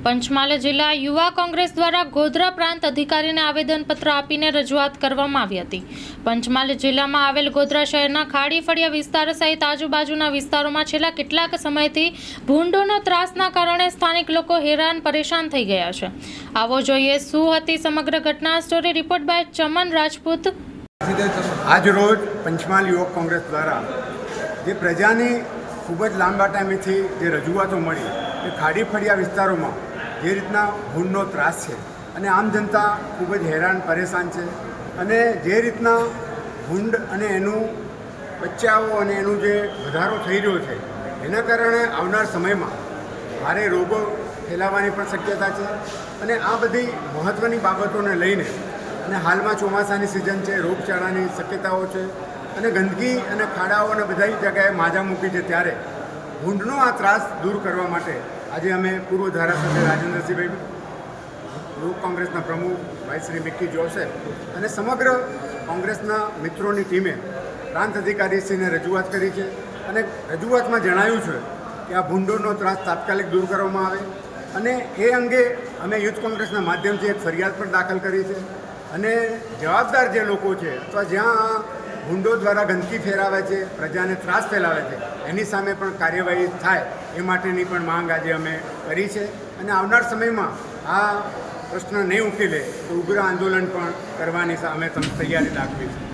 પંચમહાલ જિલ્લા યુવા કોંગ્રેસ દ્વારા ગોધરા પ્રાંત અધિકારીને આવેદનપત્ર આપીને રજૂઆત કરવામાં આવી હતી। પંચમહાલ જિલ્લામાં આવેલ ગોધરા શહેરના ખાડી ફળિયા વિસ્તાર સહિત આજુબાજુના વિસ્તારોમાં છેલ્લા કેટલાક સમયથી ભૂંડોનો ત્રાસના કારણે સ્થાનિક લોકો હેરાન પરેશાન થઈ ગયા છે। આવો જોઈએ શું હતી સમગ્ર ઘટના। Story report by Chaman Rajput. આજ રોજ પંચમહાલ યુવક કોંગ્રેસ દ્વારા જે પ્રજાની ખૂબ જ લાંબા ટાઈમેથી જે રજૂઆતો મળી એ ખાડી ફળિયા વિસ્તારોમાં જે રીતના ભૂંડનો ત્રાસ છે અને આમ જનતા ખૂબ જ હેરાન પરેશાન છે અને જે રીતના ભૂંડ અને એનું બચ્ચાઓ અને એનું જે વધારો થઈ રહ્યો છે એના કારણે આવનાર સમયમાં ભારે રોગો ફેલાવાની પણ શક્યતા છે અને આ બધી મહત્ત્વની બાબતોને લઈને અને હાલમાં ચોમાસાની સિઝન છે, રોગચાળાની શક્યતાઓ છે અને ગંદકી અને ખાડાઓ અને બધી જગ્યાએ માજા મૂકી છે, ત્યારે ભૂંડનો આ ત્રાસ દૂર કરવા માટે આજે અમે પૂર્વ ધારાસભ્ય રાજેન્દ્રસિંહભાઈ, યુવક કોંગ્રેસના પ્રમુખ ભાઈ શ્રી મિક્કી જોસેફ અને સમગ્ર કોંગ્રેસના મિત્રોની ટીમે પ્રાંત અધિકારીશ્રીને રજૂઆત કરી છે અને રજૂઆતમાં જણાવ્યું છે કે આ ભૂંડોનો ત્રાસ તાત્કાલિક દૂર કરવામાં આવે અને એ અંગે અમે યુથ કોંગ્રેસના માધ્યમથી એક ફરિયાદ પણ દાખલ કરી છે અને જવાબદાર જે લોકો છે અથવા જ્યાં ભૂંડો દ્વારા ગંદકી ફેલાવે છે, પ્રજાને ત્રાસ ફેલાવે છે, એની સામે પણ કાર્યવાહી થાય એ માટેની પણ માંગ આજે અમે કરી છે અને આવનાર સમયમાં આ પ્રશ્ન નહીં ઉકેલે તો ઉગ્ર આંદોલન પણ કરવાની અમે તૈયારી દાખવી છે।